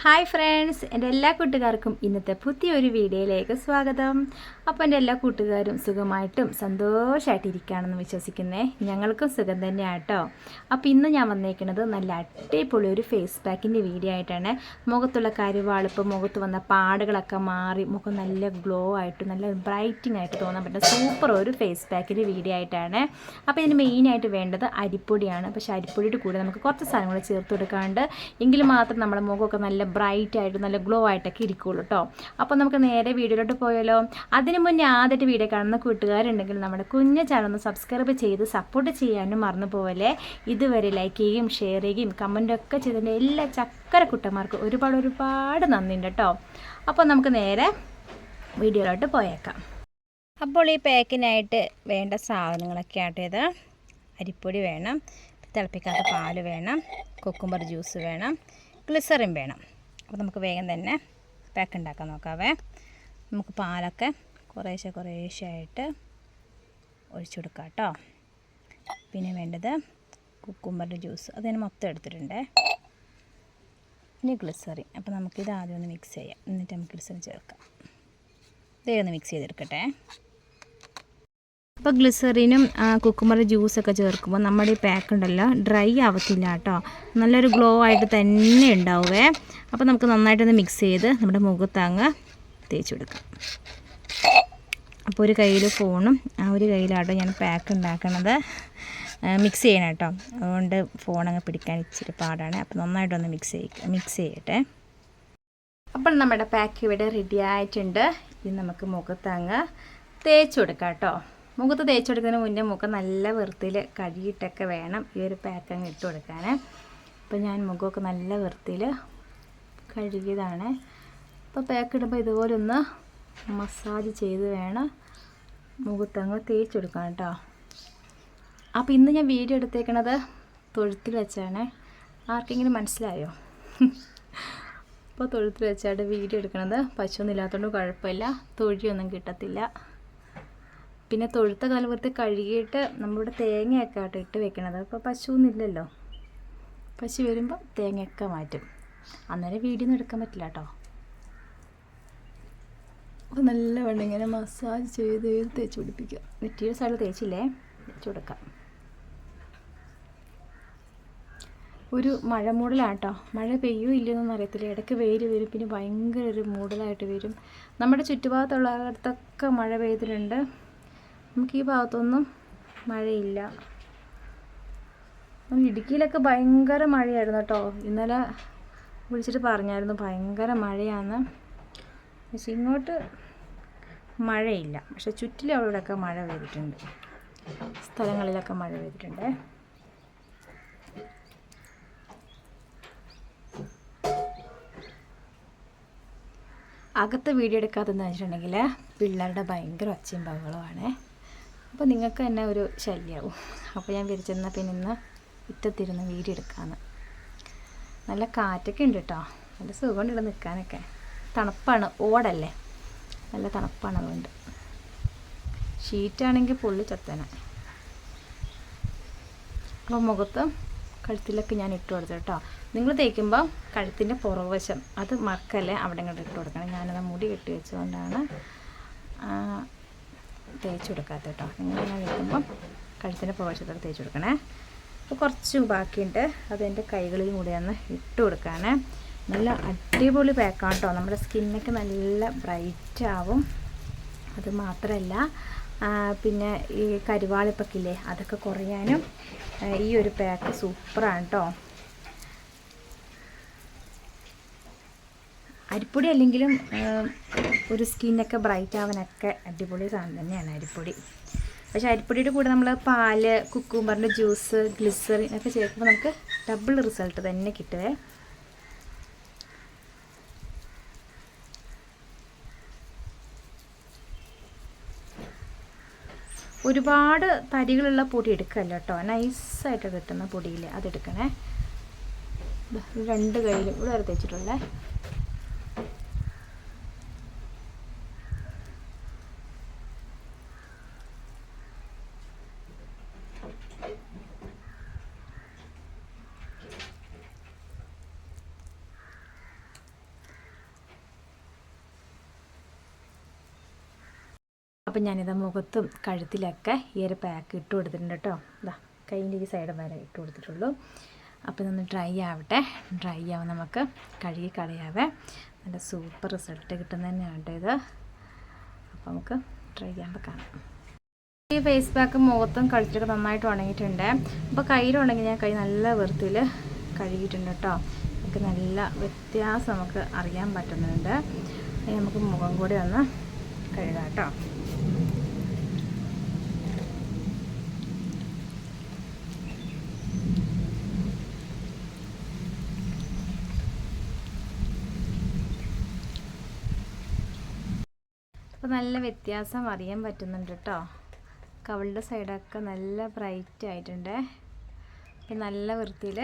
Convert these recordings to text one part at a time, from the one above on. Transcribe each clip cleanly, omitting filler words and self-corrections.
Hi friends, എൻ്റെ എല്ലാ കൂട്ടുകാർക്കും ഇന്നത്തെ പുതിയൊരു വീഡിയോയിലേക്ക് സ്വാഗതം. അപ്പോൾ എൻ്റെ എല്ലാ കൂട്ടുകാരും സുഖമായിട്ടും സന്തോഷമായിട്ടിരിക്കുകയാണെന്ന് വിശ്വസിക്കുന്നേ. ഞങ്ങൾക്കും സുഖം തന്നെയാണ് കേട്ടോ. അപ്പോൾ ഇന്ന് ഞാൻ വന്നേക്കുന്നത് നല്ല അടിപൊളി ഒരു ഫേസ് പാക്കിൻ്റെ വീഡിയോ ആയിട്ടാണ്. മുഖത്തുള്ള കരുവാളിപ്പ്, മുഖത്ത് വന്ന പാടുകളൊക്കെ മാറി മുഖം നല്ല ഗ്ലോ ആയിട്ട് നല്ല ബ്രൈറ്റിംഗ് ആയിട്ട് തോന്നാൻ പറ്റുന്ന സൂപ്പർ ഒരു ഫേസ് പാക്കിൻ്റെ വീഡിയോ ആയിട്ടാണ്. അപ്പോൾ ഇതിന് മെയിനായിട്ട് വേണ്ടത് അരിപ്പൊടിയാണ്. പക്ഷേ അരിപ്പൊടിയുടെ കൂടെ നമുക്ക് കുറച്ച് സാധനങ്ങൾ ചേർത്ത് കൊടുക്കാണ്ട് എങ്കിൽ മാത്രം നമ്മുടെ മുഖമൊക്കെ നല്ല ബ്രൈറ്റ് ആയിട്ട് നല്ല ഗ്ലോ ആയിട്ടൊക്കെ ഇരിക്കുള്ളൂ കേട്ടോ. അപ്പോൾ നമുക്ക് നേരെ വീഡിയോയിലോട്ട് പോയാലോ. അതിന് മുന്നേ ആദ്യമായിട്ട് വീഡിയോ കാണുന്ന കൂട്ടുകാരുണ്ടെങ്കിൽ നമ്മുടെ കുഞ്ഞ ചാനൽ ഒന്ന് സബ്സ്ക്രൈബ് ചെയ്ത് സപ്പോർട്ട് ചെയ്യാനും മറന്നു പോവല്ലേ. ഇതുവരെ ലൈക്ക് ചെയ്യുകയും ഷെയർ ചെയ്യുകയും കമൻറ്റൊക്കെ ചെയ്തതിൻ്റെ എല്ലാ ചക്കര കുട്ടന്മാർക്കും ഒരുപാട് നന്ദിയുണ്ട് കേട്ടോ. അപ്പോൾ നമുക്ക് നേരെ വീഡിയോയിലോട്ട് പോയേക്കാം. അപ്പോൾ ഈ പാക്കിനായിട്ട് വേണ്ട സാധനങ്ങളൊക്കെ ആയിട്ട് ഇത് അരിപ്പൊടി വേണം, തിളപ്പിക്കാത്ത പാൽ വേണം, കുക്കുംബർ ജ്യൂസ് വേണം, ഗ്ലിസറിൻ വേണം. അപ്പോൾ നമുക്ക് വേഗം തന്നെ പാക്ക് ഉണ്ടാക്കാൻ നോക്കാവേ. നമുക്ക് പാലൊക്കെ കുറേശ്ശെ ആയിട്ട് ഒഴിച്ചു കൊടുക്കാം കേട്ടോ. പിന്നെ വേണ്ടത് കുക്കുംബറിൻ്റെ ജ്യൂസ്, അതിന് മൊത്തം എടുത്തിട്ടുണ്ട്. പിന്നെ ഗ്ലിസറിൻ. അപ്പോൾ നമുക്കിത് ആദ്യം ഒന്ന് മിക്സ് ചെയ്യാം, എന്നിട്ട് നമുക്ക് ഗ്ലിസറിൻ ചേർക്കാം. ഇതേ ഒന്ന് മിക്സ് ചെയ്തെടുക്കട്ടെ. അപ്പോൾ ഗ്ലിസറിനും കുക്കുംബർ ജ്യൂസൊക്കെ ചേർക്കുമ്പോൾ നമ്മുടെ ഈ പാക്ക് ഉണ്ടല്ലോ ഡ്രൈ ആവത്തില്ല കേട്ടോ, നല്ലൊരു ഗ്ലോ ആയിട്ട് തന്നെ ഉണ്ടാവുമേ. അപ്പോൾ നമുക്ക് നന്നായിട്ടൊന്ന് മിക്സ് ചെയ്ത് നമ്മുടെ മുഖത്തങ്ങ് തേച്ച് കൊടുക്കാം. അപ്പോൾ ഒരു കയ്യിൽ ഫോണും ഒരു കയ്യിലാട്ടോ ഞാൻ പാക്ക് ഉണ്ടാക്കണത്, മിക്സ് ചെയ്യണം കേട്ടോ. അതുകൊണ്ട് ഫോണങ്ങ് പിടിക്കാൻ ഇച്ചിരി പാടാണ്. അപ്പോൾ നന്നായിട്ടൊന്ന് മിക്സ് ചെയ്യട്ടെ. അപ്പോൾ നമ്മുടെ പാക്ക് ഇവിടെ റെഡി ആയിട്ടുണ്ട്. ഇത് നമുക്ക് മുഖത്തങ്ങ് തേച്ച് കൊടുക്കാം കേട്ടോ. മുഖത്ത് തേച്ച് കൊടുക്കുന്നതിന് മുന്നേ മുഖം നല്ല വൃത്തിയിൽ കഴുകിയിട്ടൊക്കെ വേണം ഈ ഒരു പാക്ക് അങ്ങ് ഇട്ട് കൊടുക്കാൻ. അപ്പോൾ ഞാൻ മുഖമൊക്കെ നല്ല വൃത്തിയിൽ കഴുകിയതാണ്. അപ്പോൾ പാക്ക് ഇടുമ്പോൾ ഇതുപോലെ ഒന്ന് മസാജ് ചെയ്ത് വേണം മുഖത്തങ്ങ് തേച്ച് കൊടുക്കാൻ കേട്ടോ. അപ്പോൾ ഇന്ന് ഞാൻ വീഡിയോ എടുത്തേക്കണത് തൊഴുത്തിൽ വെച്ചാണ്. ആർക്കെങ്കിലും മനസ്സിലായോ? അപ്പോൾ തൊഴുത്തിൽ വെച്ചാണ് വീഡിയോ എടുക്കണത്. പശുവൊന്നും ഇല്ലാത്തതുകൊണ്ട് കുഴപ്പമില്ല, തൊഴിയൊന്നും കിട്ടത്തില്ല. പിന്നെ തൊഴുത്ത കാലവൃത്തി കഴുകിയിട്ട് നമ്മളിവിടെ തേങ്ങയൊക്കെ ആയിട്ട് ഇട്ട് വെക്കണത്. അപ്പോൾ പശുവൊന്നും ഇല്ലല്ലോ, പശു വരുമ്പോൾ തേങ്ങയൊക്കെ മാറ്റും. അന്നേരം വീഡിയോ ഒന്നും എടുക്കാൻ പറ്റില്ല കേട്ടോ. അപ്പോൾ നല്ലവണ്ണം ഇങ്ങനെ മസാജ് ചെയ്ത് തേച്ച് പിടിപ്പിക്കുക. നെറ്റിയുടെ സൈഡിൽ തേച്ചില്ലേ, തേച്ച് കൊടുക്കാം. ഒരു മഴ മൂടലാണ് കേട്ടോ. മഴ പെയ്യോ ഇല്ലയെന്നൊന്നും അറിയത്തില്ല. ഇടയ്ക്ക് വെയിൽ വരും, പിന്നെ ഭയങ്കര ഒരു മൂടലായിട്ട് വരും. നമ്മുടെ ചുറ്റുഭാഗത്തുള്ളടത്തൊക്കെ മഴ പെയ്തിട്ടുണ്ട്. നമുക്ക് ഈ ഭാഗത്തൊന്നും മഴയില്ല. ഇടുക്കിയിലൊക്കെ ഭയങ്കര മഴയായിരുന്നു കേട്ടോ. ഇന്നലെ വിളിച്ചിട്ട് പറഞ്ഞായിരുന്നു ഭയങ്കര മഴയാണെന്ന്. പക്ഷെ ഇങ്ങോട്ട് മഴയില്ല. പക്ഷെ ചുറ്റിലവിടെയൊക്കെ മഴ പെയ്തിട്ടുണ്ട്, സ്ഥലങ്ങളിലൊക്കെ മഴ പെയ്തിട്ടുണ്ട്. അകത്ത് വീഡിയോ എടുക്കാത്തതെന്ന് വെച്ചിട്ടുണ്ടെങ്കിൽ പിള്ളേരുടെ ഭയങ്കര ഒച്ചയും ബഹളവുമാണ്. അപ്പോൾ നിങ്ങൾക്ക് തന്നെ ഒരു ശല്യമാവും. അപ്പോൾ ഞാൻ വിരിച്ചെന്നാൽ പിന്നെ ഇന്ന് മുറ്റത്തിരുന്ന് വീഡിയോ എടുക്കാമെന്ന്. നല്ല കാറ്റൊക്കെ ഉണ്ട് കേട്ടോ, നല്ല സുഖമുണ്ട് ഇവിടെ നിൽക്കാനൊക്കെ. തണുപ്പാണ്, ഓടല്ലേ, നല്ല തണുപ്പാണ്. അതുകൊണ്ട് ഷീറ്റാണെങ്കിൽ പൊള്ളി ചത്തന. അപ്പോൾ മുഖത്ത് കഴുത്തിലൊക്കെ ഞാൻ ഇട്ട് കൊടുത്തു കേട്ടോ. നിങ്ങൾ തേക്കുമ്പോൾ കഴുത്തിൻ്റെ പുറകുവശം അത് മറക്കല്ലേ, അവിടെ ഇങ്ങോട്ട് ഇട്ട് കൊടുക്കണം. ഞാനത് മുടി കെട്ടി വെച്ചുകൊണ്ടാണ് തേച്ച് കൊടുക്കാത്തത് കേട്ടോ. നിങ്ങളിങ്ങനെ തേക്കുമ്പം കഴുത്തിൻ്റെ പുറകുവശത്തോടെ തേച്ച് കൊടുക്കണേ. അപ്പോൾ കുറച്ച് ബാക്കിയുണ്ട്, അതെൻ്റെ കൈകളിൽ കൂടെയാണ് ഇട്ട് കൊടുക്കാനേ. നല്ല അടിപൊളി പാക്കാണ് കേട്ടോ. നമ്മുടെ സ്കിന്നൊക്കെ നല്ല ബ്രൈറ്റ് ആവും. അത് മാത്രമല്ല പിന്നെ ഈ കരുവാളിപ്പൊക്കെ ഇല്ലേ, അതൊക്കെ കുറയാനും ഈ ഒരു പാക്ക് സൂപ്പറാണ് കേട്ടോ. അരിപ്പൊടി അല്ലെങ്കിലും ഒരു സ്കിന്നൊക്കെ ബ്രൈറ്റ് ആവാനൊക്കെ അടിപൊളി സാധനം തന്നെയാണ് അരിപ്പൊടി. പക്ഷേ അരിപ്പൊടിയുടെ കൂടെ നമ്മൾ പാല്, കുക്കുംബറിൻ്റെ ജ്യൂസ്, ഗ്ലിസറിൻ ഒക്കെ ചേർക്കുമ്പോൾ നമുക്ക് ഡബിൾ റിസൾട്ട് തന്നെ കിട്ടുവേ. ഒരുപാട് തരികളുള്ള പൊടി എടുക്കല്ലോ കേട്ടോ, നൈസായിട്ട് കിട്ടുന്ന പൊടിയിൽ അതെടുക്കണേ. 2 കയ്യിലും ഇവിടെ വരെ തേച്ചിട്ടുള്ളേ. അപ്പം ഞാനിത് മുഖത്തും കഴുത്തിലൊക്കെ ഈ ഒരു പാക്ക് ഇട്ട് കൊടുത്തിട്ടുണ്ട് കേട്ടോ. ഇതാ കൈയിൻ്റെ ഈ സൈഡ് വരെ ഇട്ട് കൊടുത്തിട്ടുള്ളൂ. അപ്പോൾ ഇതൊന്ന് ഡ്രൈ ആവട്ടെ. ഡ്രൈ ആവും നമുക്ക് കഴുകി കളയാവേ. നല്ല സൂപ്പർ റിസൾട്ട് കിട്ടുന്ന തന്നെയാണ് കേട്ടോ ഇത്. അപ്പോൾ നമുക്ക് ട്രൈ ചെയ്യുമ്പോൾ കാണാം. ഈ ഫേസ് പാക്ക് മുഖത്തും കഴുത്തിലൊക്കെ നന്നായിട്ട് ഉണങ്ങിയിട്ടുണ്ട്. അപ്പോൾ കയ്യിലുണ്ടെങ്കിൽ ഞാൻ കൈ നല്ല വൃത്തിയിൽ കഴുകിയിട്ടുണ്ട് കേട്ടോ. നമുക്ക് നല്ല വ്യത്യാസം നമുക്ക് അറിയാൻ പറ്റുന്നുണ്ട്. ഇനി നമുക്ക് മുഖം കൂടി ഒന്ന് കഴുകാം കേട്ടോ. അപ്പോൾ നല്ല വ്യത്യാസം അറിയാൻ പറ്റുന്നുണ്ട് കേട്ടോ. കവളുടെ സൈഡൊക്കെ നല്ല ബ്രൈറ്റ് ആയിട്ടുണ്ട്. അപ്പം നല്ല വൃത്തിയിൽ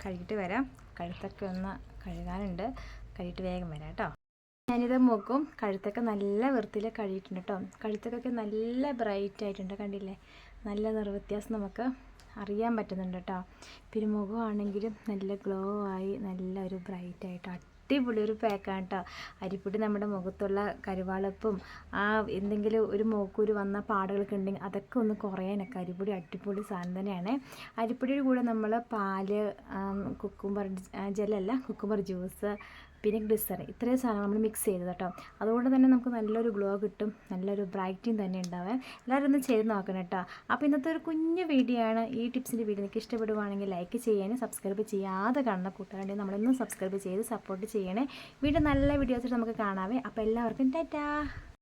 കഴുകിയിട്ട് വരാം. കഴുത്തൊക്കെ ഒന്ന് കഴുകാനുണ്ട്. കഴുകിയിട്ട് വേഗം വരാം കേട്ടോ. ഞാനിത് മുഖവും കഴുത്തൊക്കെ നല്ല വൃത്തിയിൽ കഴുകിയിട്ടുണ്ട് കേട്ടോ. കഴുത്തൊക്കെ നല്ല ബ്രൈറ്റ് ആയിട്ടുണ്ട്, കണ്ടില്ലേ? നല്ല നിറവ്യത്യാസം നമുക്ക് അറിയാൻ പറ്റുന്നുണ്ട് കേട്ടോ. പിന്നെ മുഖമാണെങ്കിലും നല്ല ഗ്ലോ ആയി നല്ല ഒരു ബ്രൈറ്റ് ആയിട്ട് അടിപൊളി ഒരു പാക്കാണ് കേട്ടോ. അരിപ്പൊടി നമ്മുടെ മുഖത്തുള്ള കരുവാളപ്പും എന്തെങ്കിലും ഒരു മൂക്കൂര് വന്ന പാടുകളൊക്കെ ഉണ്ടെങ്കിൽ അതൊക്കെ ഒന്ന് കുറയാനൊക്കെ അരിപ്പൊടി അടിപൊളി സാധനം തന്നെയാണ്. അരിപ്പൊടിയുടെ കൂടെ നമ്മൾ പാല്, കുക്കുംബർ ജെല്ലല്ല കുക്കുംബർ ജ്യൂസ്, പിന്നെ ഗ്ലിസറിൻ, ഇത്രയും സാധനം നമ്മൾ മിക്സ് ചെയ്തത് കേട്ടോ. അതുകൊണ്ട് തന്നെ നമുക്ക് നല്ലൊരു ഗ്ലോ കിട്ടും, നല്ലൊരു ബ്രൈറ്റിങ് തന്നെ ഉണ്ടാവാൻ. എല്ലാവരും ഒന്ന് ചെയ്ത് നോക്കണം കേട്ടോ. അപ്പോൾ ഇന്നത്തെ ഒരു കുഞ്ഞു വീഡിയോ ആണ്. ഈ ടിപ്സിൻ്റെ വീഡിയോ നിങ്ങൾക്ക് ഇഷ്ടപ്പെടുവാണെങ്കിൽ ലൈക്ക് ചെയ്യാനും സബ്സ്ക്രൈബ് ചെയ്യാതെ കാണുന്ന കൂട്ടുകാരുടെ നമ്മളൊന്നും സബ്സ്ക്രൈബ് ചെയ്ത് സപ്പോർട്ട് ചെയ്യണേ. വീണ്ടും നല്ല വീഡിയോസ് നമുക്ക് കാണാവേ. അപ്പോൾ എല്ലാവർക്കും ടാറ്റാ.